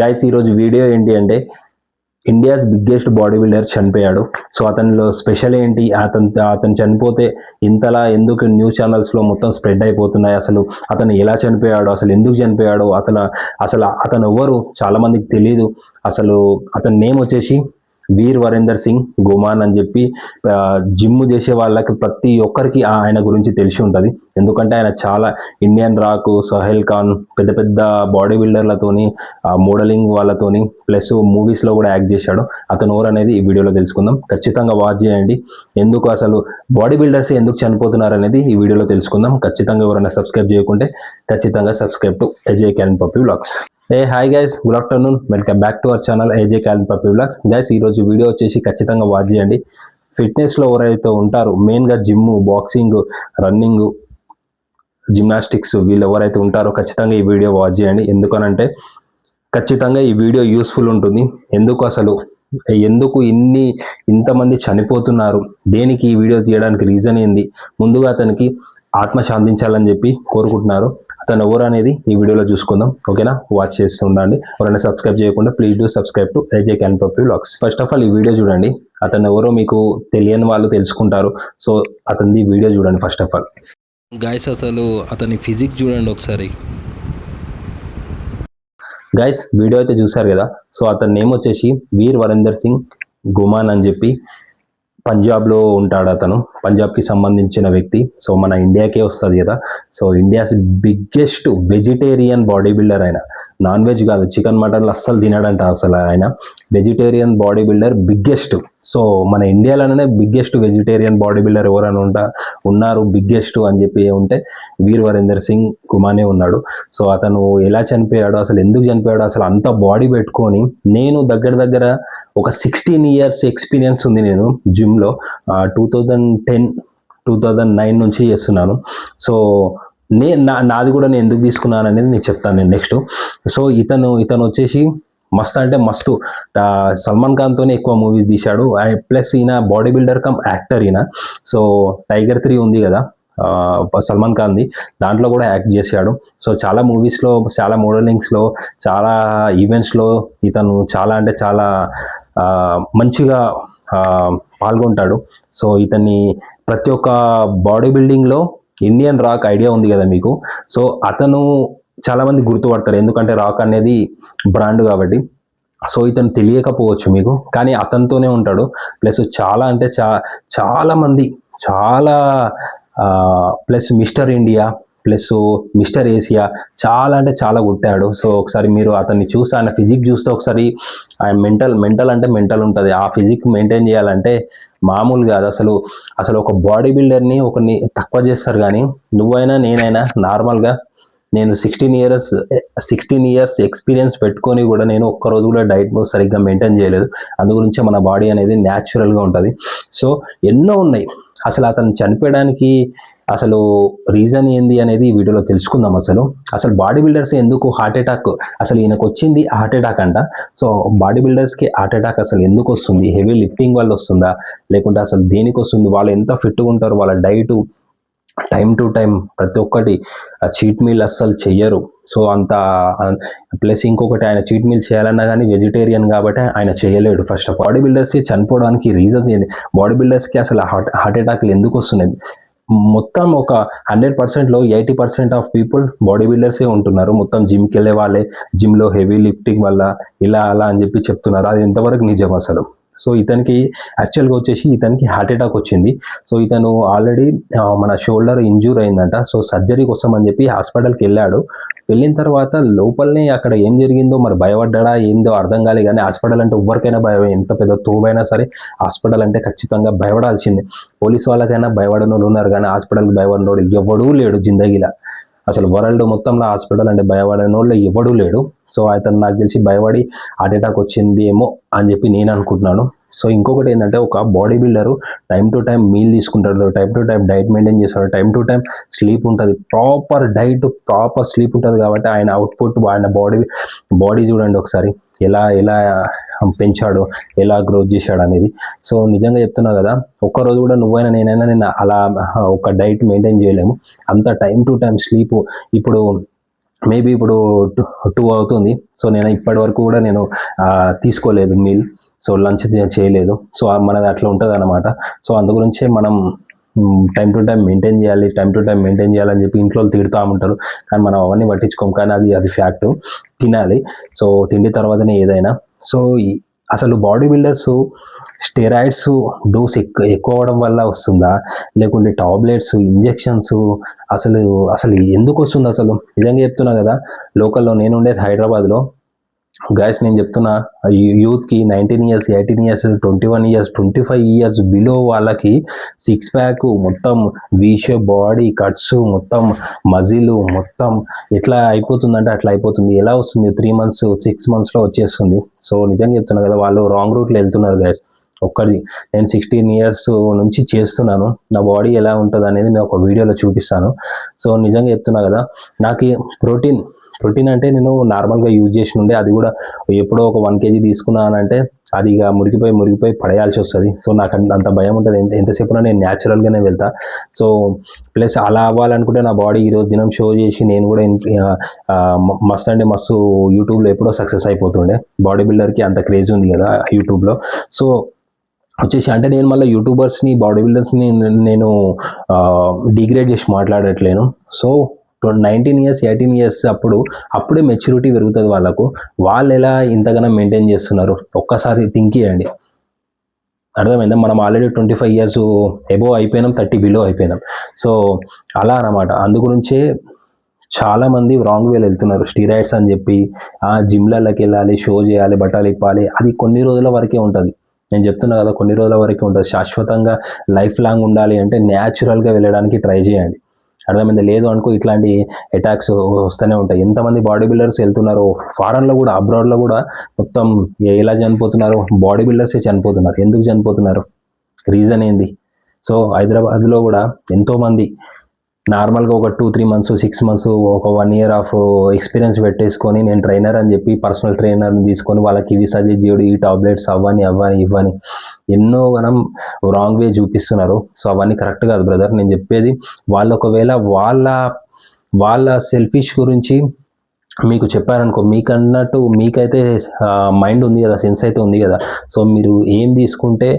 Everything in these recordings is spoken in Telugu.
గైస్ ఈరోజు వీడియో ఏంటి అంటే ఇండియాస్ బిగ్గెస్ట్ బాడీ బిల్డర్ చనిపోయాడు. సో అతనిలో స్పెషల్ ఏంటి, అతను చనిపోతే ఇంతలా ఎందుకు న్యూస్ ఛానల్స్లో మొత్తం స్ప్రెడ్ అయిపోతున్నాయి, అసలు అతను ఎలా చనిపోయాడు, అసలు ఎందుకు చనిపోయాడు, అతను ఎవరు చాలా మందికి తెలియదు. అసలు అతని నేమ్ వచ్చేసి వీర్ వరేందర్ సింగ్ గుమాన్ అని చెప్పి జిమ్ చేసే వాళ్ళకి ప్రతి ఒక్కరికి ఆయన గురించి తెలిసి ఉంటుంది. ఎందుకంటే ఆయన చాలా ఇండియన్ రాక్, సోహెల్ ఖాన్, పెద్ద పెద్ద బాడీ బిల్డర్లతోని, మోడలింగ్ వాళ్ళతోని ప్లస్ మూవీస్లో కూడా యాక్ట్ చేశాడు. అతను ఎవరు అనేది ఈ వీడియోలో తెలుసుకుందాం. ఖచ్చితంగా వాచ్ చేయండి. ఎందుకు అసలు బాడీ బిల్డర్స్ ఎందుకు చనిపోతున్నారు అనేది ఈ వీడియోలో తెలుసుకుందాం. ఖచ్చితంగా ఎవరైనా సబ్స్క్రైబ్ చేయకుంటే ఖచ్చితంగా subscribe to AJ Callen puppy vlogs. Hi guys, good afternoon, welcome back to our channel AJ Callen puppy vlogs. Guys ఈరోజు వీడియో వచ్చేసి ఖచ్చితంగా వాచ్ చేయండి. ఫిట్నెస్లో ఎవరైతే ఉంటారో, మెయిన్గా జిమ్, బాక్సింగ్, రన్నింగ్, జిమ్నాస్టిక్స్ వీళ్ళు ఎవరైతే ఉంటారో ఖచ్చితంగా ఈ వీడియో వాచ్ చేయండి. ఎందుకనంటే ఖచ్చితంగా ఈ వీడియో యూస్ఫుల్ ఉంటుంది. ఎందుకు ఇంతమంది చనిపోతున్నారు, దేనికి ఈ వీడియో తీయడానికి రీజన్ ఏంది, ముందుగా అతనికి ఆత్మ శాంతించాలని చెప్పి కోరుకుంటున్నారు. అతను ఎవరు అనేది ఈ వీడియోలో చూసుకుందాం. ఓకేనా, వాచ్ చేస్తూ ఉండండి. ఎవరైనా సబ్స్క్రైబ్ చేయకుండా please do subscribe to AJ Callen puppy vlogs. First of all ఈ వీడియో చూడండి. అతను ఎవరో మీకు తెలియని వాళ్ళు తెలుసుకుంటారు. సో అతనిది వీడియో చూడండి ఫస్ట్ ఆఫ్ ఆల్. గైస్ అసలు అతని ఫిజిక్ చూడండి ఒకసారి. గైస్ వీడియో అయితే చూసారు కదా. సో అతని నేమ్ వచ్చేసి వీర్ వరేందర్ సింగ్ గుమాన్ అని చెప్పి పంజాబ్లో ఉంటాడు. అతను పంజాబ్కి సంబంధించిన వ్యక్తి. సో మన ఇండియాకే వస్తుంది కదా. So India's biggest vegetarian body builder ఆయన. నాన్ వెజ్ కాదు, చికెన్ మటన్లు అస్సలు తినడంట. అసలు ఆయన vegetarian body builder biggest. So మన ఇండియాలోనే బిగ్గెస్ట్ వెజిటేరియన్ బాడీ బిల్డర్ ఎవరైనా ఉన్నారు బిగ్గెస్ట్ అని చెప్పి ఉంటే వీర్ వరేందర్ సింగ్ గుమానే ఉన్నాడు. సో అతను ఎలా చనిపోయాడు, అసలు ఎందుకు చనిపోయాడు, అసలు అంత బాడీ పెట్టుకొని, నేను దగ్గర ఒక 16 years ఎక్స్పీరియన్స్ ఉంది. నేను జిమ్లో 2009 నుంచి చేస్తున్నాను. సో నాది కూడా నేను ఎందుకు తీసుకున్నాను అనేది నీకు చెప్తాను నేను నెక్స్ట్. సో ఇతను వచ్చేసి మస్తు అంటే మస్తు సల్మాన్ ఖాన్తోనే ఎక్కువ మూవీస్ తీశాడు. ప్లస్ ఈయన బాడీ బిల్డర్ కమ్ యాక్టర్ ఈయన. సో టైగర్ 3 ఉంది కదా సల్మాన్ ఖాన్ది, దాంట్లో కూడా యాక్ట్ చేశాడు. సో చాలా మూవీస్లో, చాలా మోడలింగ్స్లో, చాలా ఈవెంట్స్లో ఇతను చాలా అంటే చాలా మంచిగా పాల్గొంటాడు. సో ఇతన్ని ప్రతి ఒక్క బాడీ బిల్డింగ్లో ఇండియన్ రాక్ ఐడియా ఉంది కదా మీకు. సో అతను చాలామంది గుర్తుపడతారు, ఎందుకంటే రాక్ అనేది బ్రాండ్ కాబట్టి. సో ఇతను తెలియకపోవచ్చు మీకు, కానీ అతనితోనే ఉంటాడు. ప్లస్ చాలా అంటే చాలా మంది, చాలా plus mister India plus mister Asia చాలా అంటే చాలా కొట్టాడు. సో ఒకసారి మీరు అతన్ని చూస్తే, ఆయన ఫిజిక్ చూస్తే ఒకసారి ఆయన మెంటల్ అంటే మెంటల్ ఉంటుంది. ఆ ఫిజిక్ మెయింటైన్ చేయాలంటే మామూలు కాదు. అసలు ఒక బాడీ బిల్డర్ని ఒకరిని తక్కువ చేస్తారు, కానీ నువ్వైనా నేనైనా నార్మల్గా నేను 16 years ఎక్స్పీరియన్స్ పెట్టుకొని కూడా నేను ఒక్కరోజు కూడా డైట్ సరిగ్గా మెయింటైన్ చేయలేదు. అందుగురించి మన బాడీ అనేది న్యాచురల్గా ఉంటుంది. సో ఎన్నో ఉన్నాయి. అసలు అతను చనిపోయడానికి అసలు రీజన్ ఏంది అనేది ఈ వీడియోలో తెలుసుకుందాం. అసలు బాడీ బిల్డర్స్ ఎందుకు హార్ట్ అటాక్, అసలు ఈయనకు వచ్చింది హార్ట్ అటాక్ అంట. సో బాడీ బిల్డర్స్కి హార్ట్ అటాక్ అసలు ఎందుకు వస్తుంది, హెవీ లిఫ్టింగ్ వల్ల వస్తుందా, లేకుంటే అసలు దేనికి వస్తుంది, వాళ్ళు ఎంత ఫిట్గా ఉంటారు, వాళ్ళ డైట్ టైం టు టైం ప్రతి ఒక్కటి, చీట్ మీల్ అస్సలు చెయ్యరు. సో అంత ప్లస్ ఇంకొకటి, ఆయన చీట్ మీల్ చేయాలన్నా కానీ వెజిటేరియన్ కాబట్టి ఆయన చేయలేడు. ఫస్ట్ ఆఫ్ బాడీ బిల్డర్స్కి చనిపోవడానికి రీజన్ ఏంది, బాడీ బిల్డర్స్కి అసలు హార్ట్ అటాక్లు ఎందుకు వస్తున్నాయి. మొత్తం ఒక 100%లో 80% ఆఫ్ పీపుల్ బాడీ బిల్డర్సే ఉంటున్నారు. మొత్తం జిమ్కి వెళ్ళే వాళ్ళే, జిమ్లో హెవీ లిఫ్టింగ్ వల్ల ఇలా అలా అని చెప్పి చెప్తున్నారు. అది ఎంతవరకు నిజం అసలు. సో ఇతనికి యాక్చువల్గా వచ్చేసి ఇతనికి హార్ట్ అటాక్ వచ్చింది. సో ఇతను ఆల్రెడీ మన షోల్డర్ ఇంజూర్ అయిందంట. సో సర్జరీ కోసం అని చెప్పి హాస్పిటల్కి వెళ్ళాడు. వెళ్ళిన తర్వాత లోపలనే అక్కడ ఏం జరిగిందో మరి భయపడ్డా ఏందో అర్థం కాలే. కానీ హాస్పిటల్ అంటే ఎవరికైనా భయం, ఎంత పెద్ద తోబైనా సరే హాస్పిటల్ అంటే ఖచ్చితంగా భయపడాల్సిందే. పోలీస్ వాళ్ళకైనా భయపడని వాళ్ళు ఉన్నారు, కానీ హాస్పిటల్కి భయపడినోడు ఎవడూ లేడు జిందగీలో. అసలు వరల్డ్ మొత్తంలో హాస్పిటల్ అంటే భయపడిన వాళ్ళు ఎవడూ లేడు. సో అతను నాకు తెలిసి భయపడి హార్ట్ అటాక్ వచ్చింది ఏమో అని చెప్పి నేను అనుకుంటున్నాను. సో ఇంకొకటి ఏంటంటే, ఒక body builder time to time meal తీసుకుంటాడు, time to time diet maintain చేస్తాడు, టైం టు టైం స్లీప్ ఉంటుంది, ప్రాపర్ డైట్ ప్రాపర్ స్లీప్ ఉంటుంది. కాబట్టి ఆయన అవుట్పుట్, ఆయన బాడీ చూడండి ఒకసారి ఎలా పెంచాడో, ఎలా గ్రోత్ చేశాడు అనేది. సో నిజంగా చెప్తున్నా కదా, ఒక్కరోజు కూడా నువ్వైనా నేనైనా నేను అలా ఒక డైట్ మెయింటైన్ చేయలేము. అంత టైం టు టైం స్లీప్. ఇప్పుడు మేబీ ఇప్పుడు 2 అవుతుంది. సో నేను ఇప్పటి వరకు కూడా నేను తీసుకోలేదు మీల్. సో లంచ్ చేయలేదు. సో మనది అట్లా ఉంటుంది అన్నమాట. సో అందు గురించే మనం టైం టు టైం మెయింటైన్ చేయాలని చెప్పి ఇంట్లో తిడుతూ ఉంటారు. కానీ మనం అవన్నీ పట్టించుకోం. కానీ అది ఫ్యాక్ట్. తినాలి. సో తిండి తర్వాతనే ఏదైనా. సో అసలు బాడీ బిల్డర్స్ స్టెరాయిడ్స్ డోస్ ఎక్కువ అవ్వడం వల్ల వస్తుందా, లేకుంటే టాబ్లెట్స్, ఇంజెక్షన్స్, అసలు ఎందుకు వస్తుంది అసలు? నిజంగా చెప్తున్నా కదా, లోకల్లో నేను ఉండేది హైదరాబాద్లో. గైస్ నేను చెప్తున్నా, యూత్కి 19 years, 18 years, 21 years, 25 years below వాళ్ళకి 6 ప్యాక్, మొత్తం వీషేప్ బాడీ, కట్స్, మొత్తం మజిల్, మొత్తం ఎట్లా అయిపోతుందంటే అట్లా అయిపోతుంది. ఎలా వస్తుంది? 3 months, 6 monthsలో వచ్చేస్తుంది. సో నిజంగా చెప్తున్నా కదా, వాళ్ళు రాంగ్ రూట్లో వెళ్తున్నారు గైస్. నేను 16 ఇయర్స్ నుంచి చేస్తున్నాను. నా బాడీ ఎలా ఉంటుంది అనేది నేను ఒక వీడియోలో చూపిస్తాను. సో నిజంగా చెప్తున్నా కదా, నాకు ప్రోటీన్ అంటే నేను నార్మల్గా యూజ్ చేసి ఉండే, అది కూడా ఎప్పుడో ఒక 1 kg తీసుకున్నానంటే అది ఇక మురిగిపోయి పడేయాల్సి వస్తుంది. సో నాకు అంత భయం ఉంటుంది. ఎంతసేపునా నేను న్యాచురల్గానే వెళ్తా. సో ప్లస్ అలా అవ్వాలనుకుంటే నా బాడీ ఈరోజు దినం షో చేసి నేను కూడా మస్తు అంటే మస్తు యూట్యూబ్లో ఎప్పుడో సక్సెస్ అయిపోతుండే. బాడీ బిల్డర్కి అంత క్రేజ్ ఉంది కదా యూట్యూబ్లో. సో వచ్చేసి అంటే నేను మళ్ళీ యూట్యూబర్స్ని, బాడీ బిల్డర్స్ని నేను డిగ్రేడ్ చేసి మాట్లాడట్లేను. సో 19 ఇయర్స్, 18 ఇయర్స్ అప్పుడే మెచ్యూరిటీ పెరుగుతుంది వాళ్ళకు. వాళ్ళు ఎలా ఇంతగానో మెయింటైన్ చేస్తున్నారు ఒక్కసారి థింక్ చేయండి. అర్థమైందా? మనం ఆల్రెడీ 25 ఇయర్స్ ఎబో అయిపోయినాం, 30 బిలో అయిపోయినాం. సో అలా అన్నమాట. అందుగురించే చాలామంది రాంగ్ వేలో వెళ్తున్నారు. స్టీరాయిడ్స్ అని చెప్పి జిమ్లలోకి వెళ్ళాలి, షో చేయాలి, బట్టలు ఇప్పాలి. అది కొన్ని రోజుల వరకే ఉంటుంది. నేను చెప్తున్నా కదా, కొన్ని రోజుల వరకే ఉంటుంది. శాశ్వతంగా లైఫ్ లాంగ్ ఉండాలి అంటే న్యాచురల్గా వెళ్ళడానికి ట్రై చేయండి. అర్థమైంది? లేదు అనుకో ఇట్లాంటి అటాక్స్ వస్తూనే ఉంటాయి. ఎంతమంది బాడీ బిల్డర్స్ వెళ్తున్నారు ఫారెన్లో కూడా, అబ్రాడ్లో కూడా మొత్తం ఎలా చనిపోతున్నారు? బాడీ బిల్డర్సే చనిపోతున్నారు. ఎందుకు చనిపోతున్నారు? రీజన్ ఏంది? సో హైదరాబాద్లో కూడా ఎంతోమంది నార్మల్గా ఒక 2-3 months, 6 months, ఒక 1 year ఆఫ్ ఎక్స్పీరియన్స్ పెట్టేసుకొని నేను ట్రైనర్ అని చెప్పి పర్సనల్ ట్రైనర్ని తీసుకొని వాళ్ళకి ఇవి సజెస్ట్ చేయడు, ఈ టాబ్లెట్స్ ఇవ్వని ఎన్నో గణం రాంగ్ వే చూపిస్తున్నారు. సో అవన్నీ కరెక్ట్ కాదు బ్రదర్. నేను చెప్పేది, వాళ్ళు ఒకవేళ వాళ్ళ సెల్ఫిష్ గురించి మీకు చెప్పారనుకో, మీకన్నట్టు మీకైతే మైండ్ ఉంది కదా, సెన్స్ అయితే ఉంది కదా. సో మీరు ఏం తీసుకుంటే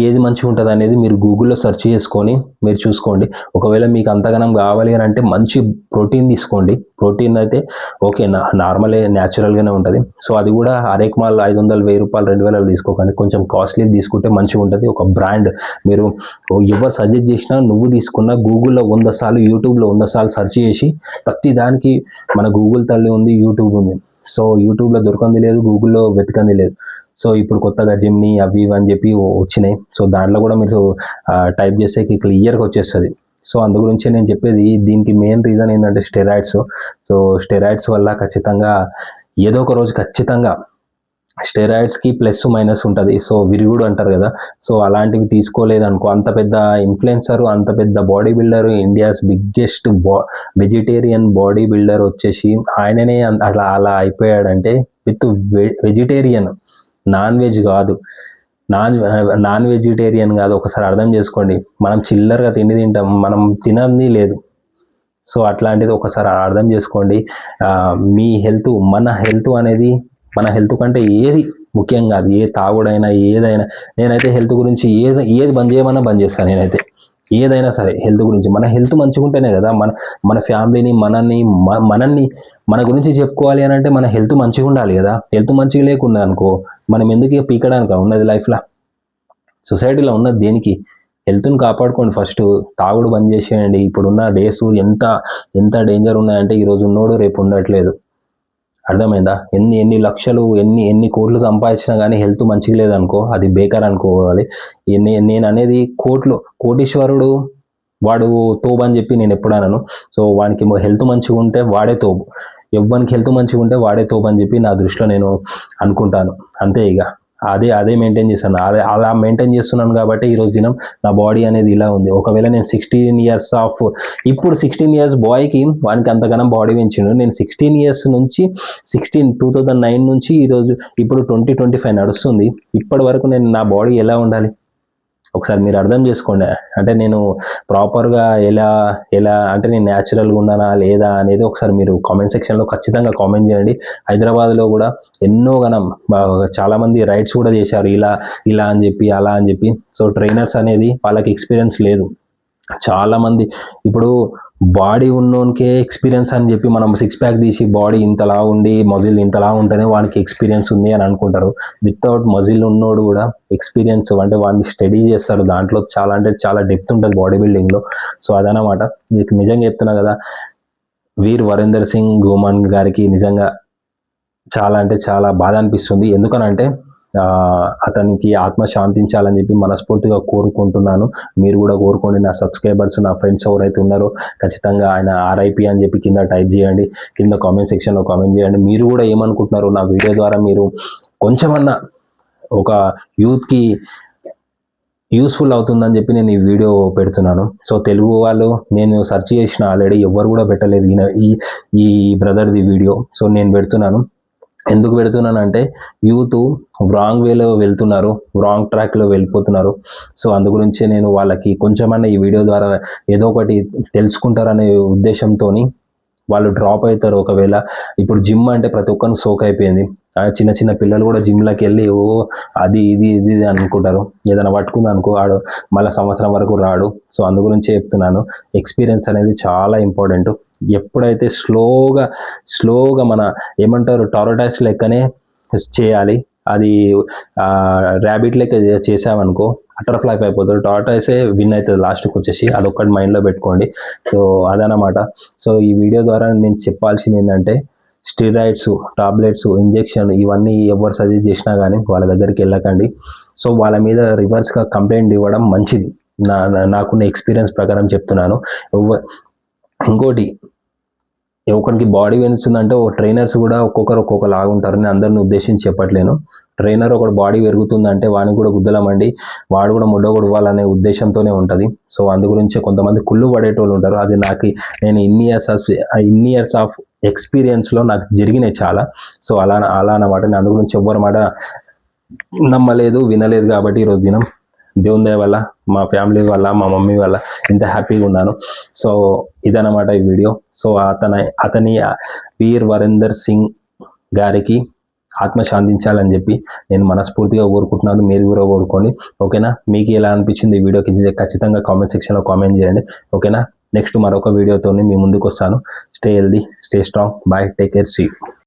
ఏది మంచిగా ఉంటుంది అనేది మీరు గూగుల్లో సెర్చ్ చేసుకొని మీరు చూసుకోండి. ఒకవేళ మీకు అంతగానం కావాలి అని అంటే మంచి ప్రోటీన్ తీసుకోండి. ప్రోటీన్ అయితే ఓకే, నార్మలే, న్యాచురల్గానే ఉంటుంది. సో అది కూడా అరేక్మాల్ 500, 1000 రూపాయలు, 2000 తీసుకోకండి. కొంచెం కాస్ట్లీ తీసుకుంటే మంచిగా ఉంటుంది. ఒక బ్రాండ్ మీరు ఎవరు సజెస్ట్ చేసినా, నువ్వు తీసుకున్న గూగుల్లో 100 సార్లు, యూట్యూబ్లో 100 సార్లు సెర్చ్ చేసి, ప్రతి దానికి మన గూగుల్ తల్లి ఉంది, యూట్యూబ్ ఉంది. సో యూట్యూబ్లో దొరకంది లేదు, గూగుల్లో వెతకంది లేదు. సో ఇప్పుడు కొత్తగా జిమ్ని అవి ఇవి అని చెప్పి వచ్చినాయి. సో దాంట్లో కూడా మీరు టైప్ చేస్తే క్లియర్గా వచ్చేస్తుంది. సో అందు గురించి నేను చెప్పేది, దీనికి మెయిన్ రీజన్ ఏంటంటే స్టెరాయిడ్స్. సో స్టెరాయిడ్స్ వల్ల ఖచ్చితంగా ఏదో ఒక రోజు ఖచ్చితంగా స్టెరాయిడ్స్కి ప్లస్ మైనస్ ఉంటుంది. సో విరుగుడు అంటారు కదా. సో అలాంటివి తీసుకోలేదనుకో, అంత పెద్ద ఇన్ఫ్లుయెన్సర్, అంత పెద్ద body builder, India's biggest vegetarian body builder వచ్చేసి ఆయననే అలా అయిపోయాడంటే విత్ వెజిటేరియన్, నాన్ వెజిటేరియన్ కాదు. ఒకసారి అర్థం చేసుకోండి. మనం చిల్లరగా తిండి తింటాం, మనం తినది లేదు. సో అట్లాంటిది ఒకసారి అర్థం చేసుకోండి. మీ హెల్త్, మన హెల్త్ కంటే ఏది ముఖ్యం కాదు. ఏ తాగుడైనా ఏదైనా, నేనైతే హెల్త్ గురించి ఏది బంద్ చేయమన్నా బంద్ చేస్తాను. నేనైతే ఏదైనా సరే హెల్త్ గురించి. మన హెల్త్ మంచిగా ఉంటేనే కదా మన ఫ్యామిలీని, మనల్ని మన గురించి చెప్పుకోవాలి అని అంటే మన హెల్త్ మంచిగా ఉండాలి కదా. హెల్త్ మంచిగా లేకుండా అనుకో, మనం ఎందుకు పీకడానికి ఉన్నది లైఫ్లో, సొసైటీలో ఉన్నది దేనికి? హెల్త్ని కాపాడుకోండి ఫస్ట్. తాగుడు బంద్ చేసేయండి. ఇప్పుడున్న డేస్ ఎంత డేంజర్ ఉన్నాయంటే, ఈరోజు ఉన్నోడు రేపు ఉండట్లేదు. అర్థమైందా? ఎన్ని లక్షలు, ఎన్ని కోట్లు సంపాదించినా కానీ హెల్త్ మంచిగా లేదనుకో, అది బేకార్ అనుకోవాలి. నేను అనేది కోటీశ్వరుడు వాడు తోబు అని చెప్పి నేను ఎప్పుడు అనను. సో వానికి హెల్త్ మంచిగా ఉంటే వాడే తోబు, ఎవ్వరికి హెల్త్ మంచిగా ఉంటే వాడే తోబు అని చెప్పి నా దృష్టిలో నేను అనుకుంటాను. అంతే ఇక అదే మెయింటైన్ చేశాను. అలా మెయింటైన్ చేస్తున్నాను కాబట్టి ఈరోజు దినం నా బాడీ అనేది ఇలా ఉంది. ఒకవేళ నేను 16 ఇయర్స్ ఇప్పుడు 16 ఇయర్స్ బాయ్కి వానికి అంతగానం బాడీ పెంచిండు. నేను 16 ఇయర్స్ నుంచి 2009 నుంచి ఈరోజు ఇప్పుడు 2025 నడుస్తుంది. ఇప్పటి వరకు నేను నా బాడీ ఎలా ఉండాలి ఒకసారి మీరు అర్థం చేసుకోండి. అంటే నేను ప్రాపర్గా ఎలా అంటే నేను న్యాచురల్గా ఉన్నానా లేదా అనేది ఒకసారి మీరు కామెంట్ సెక్షన్లో ఖచ్చితంగా కామెంట్ చేయండి. హైదరాబాద్లో కూడా ఎన్నో గణం చాలామంది రైడ్స్ కూడా చేశారు, ఇలా అని చెప్పి అలా అని చెప్పి. సో ట్రైనర్స్ అనేది వాళ్ళకి ఎక్స్పీరియన్స్ లేదు. చాలామంది ఇప్పుడు బాడీ ఉన్నోనికే ఎక్స్పీరియన్స్ అని చెప్పి మనం 6 ప్యాక్ తీసి బాడీ ఇంతలా ఉండి మజిల్ ఇంతలా ఉంటేనే వానికి ఎక్స్పీరియన్స్ ఉంది అని అనుకుంటారు. వితౌట్ మజిల్ ఉన్నోడు కూడా ఎక్స్పీరియన్స్ అంటే వాడిని స్టడీ చేస్తారు. దాంట్లో చాలా అంటే చాలా డెప్త్ ఉంటుంది బాడీ బిల్డింగ్లో. సో అదనమాట. మీకు నిజంగా చెప్తున్నా కదా, వీర్ వరేందర్ సింగ్ గోమాన్ గారికి నిజంగా చాలా అంటే చాలా బాధ అనిపిస్తుంది. ఎందుకనంటే అతనికి ఆత్మ శాంతించాలని చెప్పి మనస్ఫూర్తిగా కోరుకుంటున్నాను. మీరు కూడా కోరుకోండి. నా సబ్స్క్రైబర్స్, నా ఫ్రెండ్స్ ఎవరైతే ఉన్నారో ఖచ్చితంగా ఆయన ఆర్ఐపి అని చెప్పి కింద టైప్ చేయండి, కింద కామెంట్ సెక్షన్లో కామెంట్ చేయండి. మీరు కూడా ఏమనుకుంటున్నారు, నా వీడియో ద్వారా మీరు కొంచెమన్నా ఒక యూత్కి యూస్ఫుల్ అవుతుందని చెప్పి నేను ఈ వీడియో పెడుతున్నాను. సో తెలుగు వాళ్ళు నేను సెర్చ్ చేసిన ఆల్రెడీ ఎవరు కూడా పెట్టలేదు ఈ బ్రదర్ది వీడియో. సో నేను పెడుతున్నాను. ఎందుకు పెడుతున్నానంటే యూత్ రాంగ్ వేలో వెళ్తున్నారు, రాంగ్ ట్రాక్లో వెళ్ళిపోతున్నారు. సో అందు గురించి నేను వాళ్ళకి కొంచెమన్నా ఈ వీడియో ద్వారా ఏదో ఒకటి తెలుసుకుంటారనే ఉద్దేశంతో వాళ్ళు డ్రాప్ అవుతారు. ఒకవేళ ఇప్పుడు జిమ్ అంటే ప్రతి ఒక్కరిని సోక్ అయిపోయింది. చిన్న పిల్లలు కూడా జిమ్లోకి వెళ్ళి అది ఇది అనుకుంటారు. ఏదైనా పట్టుకుంది అనుకో ఆడు మళ్ళీ సంవత్సరం వరకు రాడు. సో అందు గురించి చెప్తున్నాను, ఎక్స్పీరియన్స్ అనేది చాలా ఇంపార్టెంట్. ఎప్పుడైతే స్లోగా మన ఏమంటారు టారోటాక్స్ లెక్కనే చేయాలి. అది ర్యాబిట్ లెక్క చేసామనుకో అటర్ ఫ్లాప్ అయిపోతుంది. టారోటాక్సే విన్ అవుతుంది లాస్ట్కి వచ్చేసి. అదొక్కటి మైండ్లో పెట్టుకోండి. సో అదనమాట. సో ఈ వీడియో ద్వారా నేను చెప్పాల్సింది ఏంటంటే స్టెరాయిడ్స్, టాబ్లెట్స్, ఇంజెక్షన్ ఇవన్నీ ఎవరు సజెస్ట్ చేసినా కానీ వాళ్ళ దగ్గరికి వెళ్ళకండి. సో వాళ్ళ మీద రివర్స్గా కంప్లైంట్ ఇవ్వడం మంచిది. నాకున్న ఎక్స్పీరియన్స్ ప్రకారం చెప్తున్నాను. ఇంకోటి, ఒకరికి బాడీ పెరుగుతుందంటే ట్రైనర్స్ కూడా ఒక్కొక్కరు ఒక్కొక్కలాగా ఉంటారు. నేను అందరిని ఉద్దేశించి చెప్పట్లేను. ట్రైనర్ ఒకటి బాడీ పెరుగుతుందంటే వానికి కూడా గుద్దలమండి వాడు కూడా ముడ్డగొడు ఇవ్వాలనే ఉద్దేశంతోనే ఉంటుంది. సో అందు గురించి కొంతమంది కుళ్ళు పడేటోళ్ళు ఉంటారు. అది నేను ఇన్ని ఇయర్స్ ఆఫ్ ఎక్స్పీరియన్స్లో నాకు జరిగినాయి చాలా. సో అలా అన్నమాట. నేను అందు గురించి ఎవ్వరి మాట నమ్మలేదు, వినలేదు. కాబట్టి ఈరోజు దినం దేవుని దయ వల్ల, మా ఫ్యామిలీ వల్ల, మా మమ్మీ వల్ల ఇంత హ్యాపీగా ఉన్నాను. సో ఇదన్నమాట ఈ వీడియో. సో అతని వీర్ వరేందర్ సింగ్ గారికి ఆత్మ శాంతించాలని చెప్పి నేను మనస్ఫూర్తిగా కోరుకుంటున్నాను. మీరు కూడా కోరుకోండి. ఓకేనా? మీకు ఎలా అనిపించింది ఈ వీడియోకి ఖచ్చితంగా కామెంట్ సెక్షన్లో కామెంట్ చేయండి. ఓకేనా? నెక్స్ట్ మరొక వీడియోతో మీ ముందుకు వస్తాను. Stay healthy, stay strong. Bye, take care, see you.